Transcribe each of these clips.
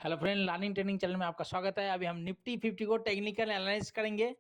Hello friend, learning training channel में आपका स्वागत है। अभी हम निफ्टी 50 को टेक्निकल एनालाइज करेंगे।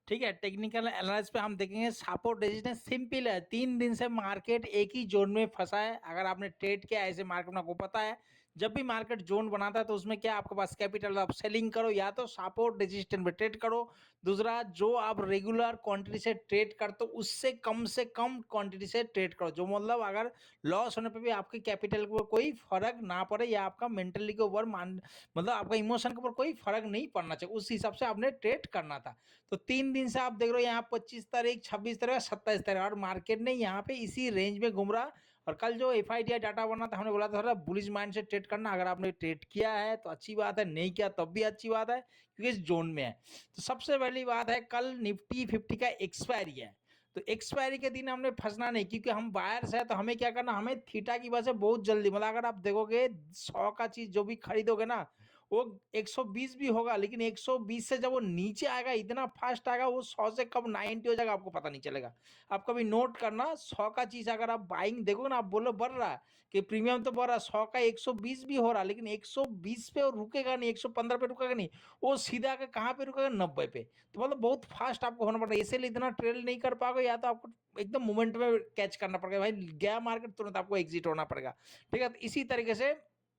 ठीक है, टेक्निकल एनालिसिस पे हम देखेंगे सपोर्ट रेजिस्टेंस। सिंपल है, 3 दिन से मार्केट एक ही जोन में फंसा है। अगर आपने ट्रेड किया ऐसे मार्केट में, आपको पता है जब भी मार्केट जोन बनाता है तो उसमें क्या आपके पास कैपिटल, आप सेलिंग करो या तो सपोर्ट रेजिस्टेंस पे ट्रेड करो। दूसरा, जो आप रेगुलर क्वांटिटी से ट्रेड करते हो उससे कम क्वांटिटी से ट्रेड करो, जो मतलब अगर लॉस होने पे भी आपके कैपिटल को कोई फर्क ना पड़े या आपका मेंटली के ऊपर मतलब आपका इमोशन के ऊपर कोई फर्क नहीं पड़ना चाहिए, उस हिसाब से आपने ट्रेड करना था। तो 3 दिन से आप देख रहे हो यहाँ 25 तारीख, 26 तारीख, 27 तारीख और मार्केट ने यहाँ पे इसी रेंज में घूम रहा। और कल जो एफआईडीआई डाटा बना था, हमने बोला था थोड़ा बुलिश माइंड से ट्रेड करना। अगर आपने ट्रेड किया है तो अच्छी बात है, नहीं किया तब भी अच्छी बात है, क्योंकि इस जोन में है। तो सबसे पहली बात है, कल निफ्टी 50 का एक्सपायरी है। तो एक्सपायरी के दिन हमने फंसना नहीं, क्योंकि हम बायर्स है। तो हमें क्या करना, हमें थीटा की वजह से बहुत जल्दी, मतलब अगर आप देखोगे 100 का चीज जो भी खरीदोगे ना, वो 120 भी होगा, लेकिन 120 से जब वो नीचे आएगा इतना फास्ट आएगा, वो 100 से कब 90 हो जाएगा आपको पता नहीं चलेगा। आप कभी नोट करना, 100 का चीज अगर आप बाइंग देखोगे ना, आप बोलो बढ़ रहा है कि प्रीमियम तो बढ़ रहा है, 100 का 120 भी हो रहा है, लेकिन 120 पे वो रुकेगा नहीं, 115 पे रुकेगा नहीं, वो सीधा आके कहाँ पे रुकेगा, 90 पे। तो मतलब बहुत फास्ट आपको होना पड़ेगा, इसीलिए इतना ट्रेड नहीं कर पाओगे, या तो आपको एकदम मोमेंट में कैच करना पड़ेगा। भाई गया मार्केट, तुरंत आपको एग्जिट होना पड़ेगा। ठीक है, तो इसी तरीके से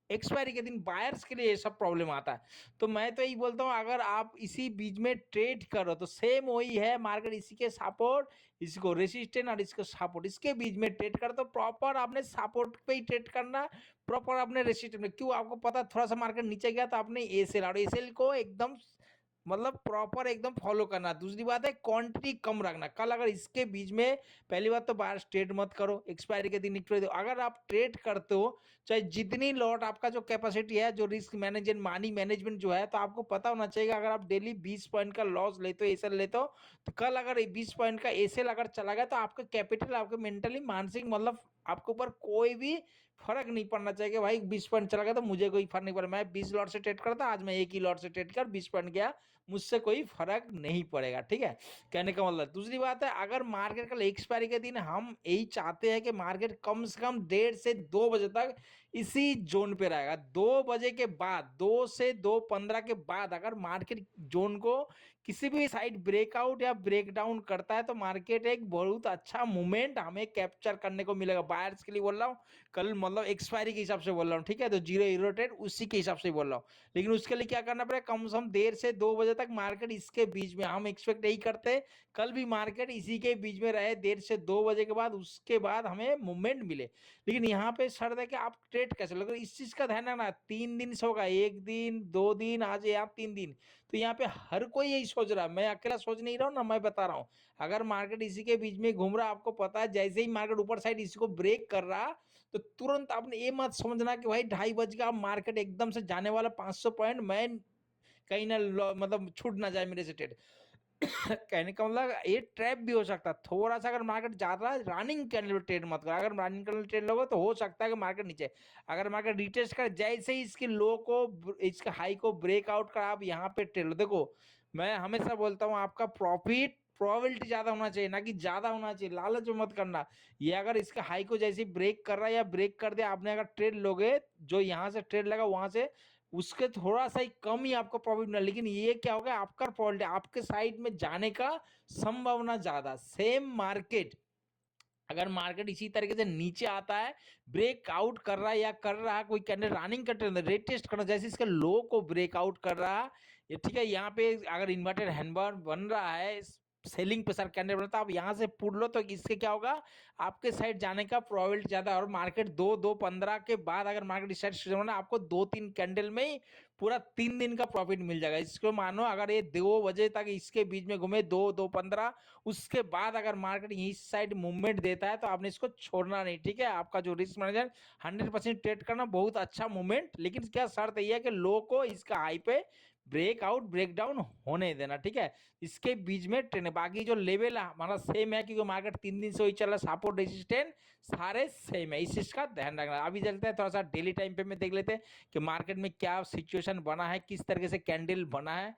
एक्सपायरी के दिन बायर्स के लिए ये सब प्रॉब्लम आता है। तो मैं तो यही बोलता हूं, अगर आप इसी बीच में ट्रेड करो तो सेम वही है, मार्केट इसी के सपोर्ट, इसको रेसिस्टेंट और इसको सपोर्ट, इसके बीच में ट्रेड कर, तो प्रॉपर आपने सपोर्ट पे ही ट्रेड करना, प्रॉपर आपने रेसिस्टेंट में। क्यों, आपको पता थोड़ा सा मार्केट नीचे गया तो आपने एसेल, और एसेल को एकदम मतलब प्रॉपर एकदम फॉलो करना। दूसरी बात है, क्वांटिटी कम रखना। कल अगर इसके बीच में, पहली बात तो बाहर ट्रेड मत करो, एक्सपायरी के दिन निकल दो। अगर आप ट्रेड करते हो, चाहे जितनी लॉट आपका जो कैपेसिटी है, जो रिस्क मैनेजमेंट, मनी मैनेजमेंट जो है, तो आपको पता होना चाहिए। अगर आप डेली 20 पॉइंट का लॉस लेते हो, एसएल लेते हो, तो कल अगर 20 पॉइंट का एसएल अगर चला गया, तो आपका कैपिटल, आपके मेंटली, मानसिक, मतलब आपके ऊपर कोई भी फर्क नहीं पड़ना चाहिए कि भाई 20 पॉइंट चला गया तो मुझे कोई फर्क नहीं पड़ा। मैं 20 लॉट से ट्रेड करता, आज मैं एक ही लॉट से ट्रेड कर 20 पॉइंट गया, मुझसे कोई फर्क नहीं पड़ेगा। ठीक है, कहने का मतलब। दूसरी बात है, अगर मार्केट का एक्सपायरी के दिन, हम यही चाहते हैं कि मार्केट कम से कम 1:30 से 2 बजे तक इसी जोन पे रहेगा। 2 बजे के बाद, 2 से 2:15 के बाद अगर मार्केट जोन को किसी भी साइड ब्रेकआउट या ब्रेकडाउन करता है, तो मार्केट एक बहुत अच्छा मूवमेंट हमें कैप्चर करने को मिलेगा। बायर्स के लिए बोल रहा हूँ, कल मतलब एक्सपायरी के हिसाब से बोल रहा हूँ। ठीक है, तो जीरो इरोटेड उसी के हिसाब से बोल रहा हूँ। लेकिन उसके लिए क्या करना पड़ेगा, कम से कम 1:30 से 2 बजे तक मार्केट इसके बीच में, हम एक्सपेक्ट यही करते कल भी मार्केट इसी के बीच में रहे 1:30 से 2 बजे के बाद, उसके बाद हमें मूवमेंट मिले। लेकिन यहाँ पे शर्त है कि आप ट्रेड कैसे लोगे, इस चीज का ध्यान रखना। 3 दिन से होगा, 1 दिन 2 दिन, आज यहाँ 3 दिन। तो यहाँ पे हर कोई यही सोच रहा है, मैं अकेला सोच नहीं रहा हूँ ना, मैं बता रहा हूँ। अगर मार्केट इसी के बीच में घूम रहा, आपको पता है जैसे ही मार्केट ऊपर साइड इसी को ब्रेक कर रहा, तो तुरंत आपने ये मत समझना कि भाई 2:30 का मार्केट एकदम से जाने वाला 500 पॉइंट, मैं कहीं ना मतलब छूट ना जाए मेरे से ट्रेड। कहने का मतलब, ये ट्रैप भी हो सकता है थोड़ा सा। अगर मार्केट ज्यादा रनिंग कैंडल ट्रेड मत करो, अगर रनिंग कैंडल ट्रेड लोगे तो हो सकता है कि मार्केट नीचे, अगर मार्केट रिटेस्ट कर, जैसे ही इसके लो को, इसके हाई को ब्रेकआउट कर, आप यहाँ पे ट्रेड लो। देखो, मैं हमेशा बोलता हूँ, आपका प्रॉफिट प्रोबेबिलिटी ज्यादा होना चाहिए, ना कि ज्यादा होना चाहिए। लालच मत करना। ये अगर इसका हाई को जैसे ब्रेक कर रहा है या ब्रेक कर दिया, आपने अगर ट्रेड लोगे, जो यहाँ से ट्रेड लगा वहां से उसके थोड़ा सा ही कम ही आपको प्रॉफिट मिला, लेकिन ये क्या होगा, आपका प्रॉफिट आपके साइड में जाने का संभावना ज्यादा। सेम मार्केट, अगर मार्केट इसी तरीके से नीचे आता है, ब्रेकआउट कर रहा है या कर रहा है, कोई कैंडल रनिंग कर रहा है, रेट टेस्ट करना, जैसे इसके लो को ब्रेकआउट कर रहा है, ये ठीक है, यहाँ पे अगर इन्वर्टेड हैंडबार बन रहा है, सेलिंग प्रेशर कैंडल बनता है, आप यहाँ से पुट लो, तो इससे क्या होगा, आपके साइड जाने का प्रोबेबिलिटी ज्यादा है। और मार्केट 2-2:15 के बाद अगर मार्केट इस साइड होना, आपको 2-3 कैंडल में ही पूरा 3 दिन का प्रॉफिट मिल जाएगा। इसको मानो, अगर ये 2 बजे तक इसके बीच में घूमे, 2-2:15, उसके बाद अगर मार्केट इस साइड मूवमेंट देता है, तो आपने इसको छोड़ना नहीं। ठीक है, आपका जो रिस्क मैनेजर 100% ट्रेड करना, बहुत अच्छा मूवमेंट, लेकिन क्या शर्त यह है कि लो को इसका हाई पे ब्रेकआउट ब्रेकडाउन होने देना। ठीक है, इसके बीच में ट्रेंड, बाकी जो लेवल है हमारा सेम है, क्योंकि मार्केट 3 दिन से वही चल रहा है, सपोर्ट रेजिस्टेंस सारे सेम है, इस चीज का ध्यान रखना। अभी चलते हैं थोड़ा सा डेली टाइम पे में, देख लेते हैं कि मार्केट में क्या सिचुएशन बना है, किस तरीके से कैंडल बना है।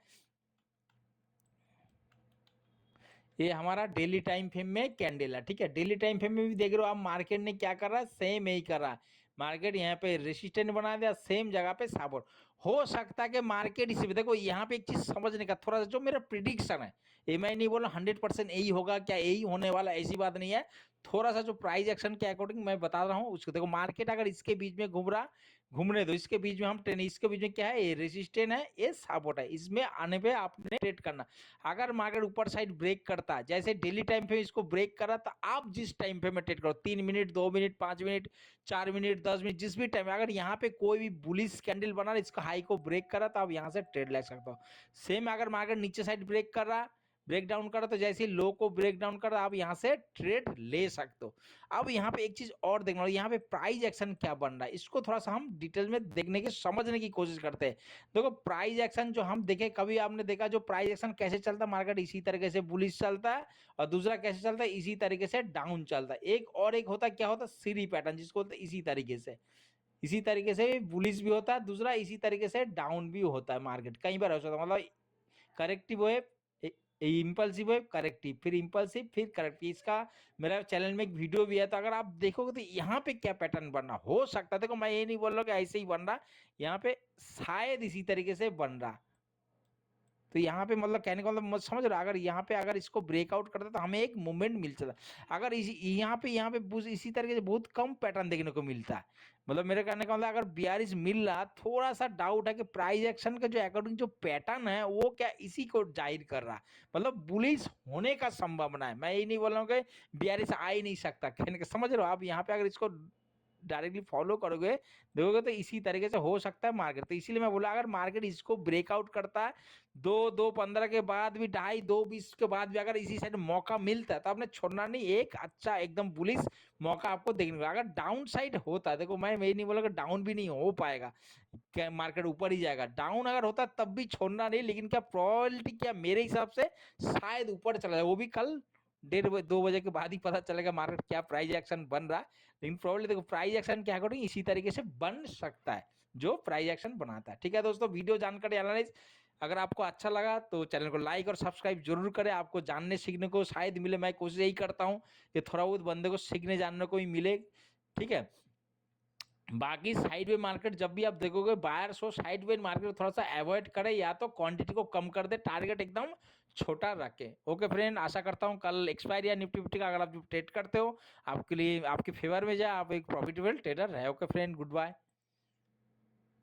ये हमारा डेली टाइम फ्रेम में कैंडल है। ठीक है, डेली टाइम फ्रेम में भी देख रहे हो आप, मार्केट ने क्या कर रहा है, सेम यही कर रहा है। मार्केट यहाँ पे रेसिस्टेंट बना दिया, सेम जगह पे सपोर्ट। हो सकता है कि मार्केट इसी पे, देखो यहाँ पे एक चीज समझने का थोड़ा सा, जो मेरा प्रिडिक्शन है, ये मैं नहीं बोल रहा 100% यही होगा, क्या यही होने वाला, ऐसी बात नहीं है। थोड़ा सा जो प्राइस एक्शन के अकॉर्डिंग मैं बता रहा हूँ उसको, देखो मार्केट अगर इसके बीच में घूम रहा, घूमने दो, इसके बीच में हम ट्रेन, इसके बीच में क्या है, ये रेसिस्टेंट है, ये सपोर्ट है, इसमें आने पे आपने ट्रेड करना। अगर मार्केट ऊपर साइड ब्रेक करता है, जैसे डेली टाइम पे इसको ब्रेक करा, तो आप जिस टाइम पे में ट्रेड करो, 3 minute, 2 minute, 5 minute, 4 minute, 10 minute, जिस भी टाइम, अगर यहाँ पे कोई भी बुलिश कैंडल बना रहा, इसका हाई को ब्रेक करा, तो आप यहाँ से ट्रेड ले सकते हो। सेम अगर मार्केट नीचे साइड ब्रेक कर रहा, ब्रेक डाउन कर रहा, तो जैसे ही लो को ब्रेक डाउन कर रहा, आप यहाँ से ट्रेड ले सकते हो। अब यहाँ पे एक चीज और देखना, यहाँ पे प्राइस एक्शन क्या बन रहा है, इसको थोड़ा सा हम डिटेल में देखने की, समझने की कोशिश करते हैं। देखो प्राइस एक्शन जो हम देखे, कभी आपने देखा जो प्राइस एक्शन कैसे चलता है, मार्केट इसी तरीके से बुलिश चलता है, और दूसरा कैसे चलता है, इसी तरीके से डाउन चलता है। एक और एक होता है, क्या होता है, सीरी पैटर्न, जिसको बोलते हैं इसी तरीके से बुलिश भी होता है, दूसरा इसी तरीके से डाउन भी होता है। मार्केट कई बार हो सकता है, मतलब corrective wave, impulsive wave, corrective, फिर इम्पल्सिव, फिर करेक्टिव। इसका मेरा चैनल में एक वीडियो भी है, तो अगर आप देखोगे तो यहाँ पे क्या पैटर्न बनना हो सकता है, देखो मैं ये नहीं बोल रहा कि ऐसे ही बन रहा, यहाँ पे शायद इसी तरीके से बन रहा। तो यहाँ पे मतलब कहने का मतलब समझ रहा, अगर यहाँ पे अगर इसको ब्रेकआउट करता तो हमें एक मूवमेंट मिल सकता। अगर इसी यहाँ पे इसी तरीके से बहुत कम पैटर्न देखने को मिलता है। मतलब मेरे कहने का मतलब, अगर 42 मिल रहा, थोड़ा सा डाउट है कि प्राइस एक्शन के जो अकॉर्डिंग जो पैटर्न है, वो क्या इसी को जाहिर कर रहा है, मतलब बुलिश होने का संभावना है। मैं ये नहीं बोल रहा हूँ कि 42 आ ही नहीं सकता, कहने का समझ रहे हो आप। यहाँ पे अगर इसको डायरेक्टली फॉलो करोगे, देखोगे तो इसी तरीके से हो सकता है मार्केट। तो इसीलिए मैं बोला, अगर मार्केट इसको ब्रेकआउट करता है, 2-2-15 के बाद भी, 2.5-2.20 के बाद भी अगर इसी साइड मौका मिलता है, तो आपने छोड़ना नहीं, एक अच्छा एकदम बुलिश मौका आपको देखने को। अगर डाउन साइड होता है, देखो मैं ये नहीं बोला कि डाउन भी नहीं हो पाएगा, क्या मार्केट ऊपर ही जाएगा, डाउन अगर होता तब भी छोड़ना नहीं, लेकिन क्या प्रोबेबिलिटी, क्या मेरे हिसाब से शायद ऊपर चला जाए, वो भी कल 1:30-2 बजे के बाद ही पता चलेगा मार्केट क्या प्राइस एक्शन बन रहा है। लेकिन प्रोबेबली देखो प्राइस एक्शन क्या अकॉर्डिंग इसी तरीके से बन सकता है, जो प्राइस एक्शन बनाता है। ठीक है दोस्तों, वीडियो जानकारी एनालाइज अगर आपको अच्छा लगा तो चैनल को लाइक और सब्सक्राइब जरूर करें, आपको जानने सीखने को शायद मिले। मैं कोशिश यही करता हूँ कि थोड़ा बहुत बंदे को सीखने जानने को ही मिले। ठीक है, बाकी साइड वे मार्केट जब भी आप देखोगे, बायर्स हो, साइड वे मार्केट थोड़ा सा अवॉइड करें, या तो क्वांटिटी को कम कर दे, टारगेट एकदम छोटा रखे। ओके फ्रेंड, आशा करता हूँ कल एक्सपायरी या निफ्टी फिफ्टी का अगर आप जो ट्रेड करते हो, आपके लिए आपके फेवर में जाए, आप एक प्रॉफिटेबल ट्रेडर रहे। Okay friend, good bye.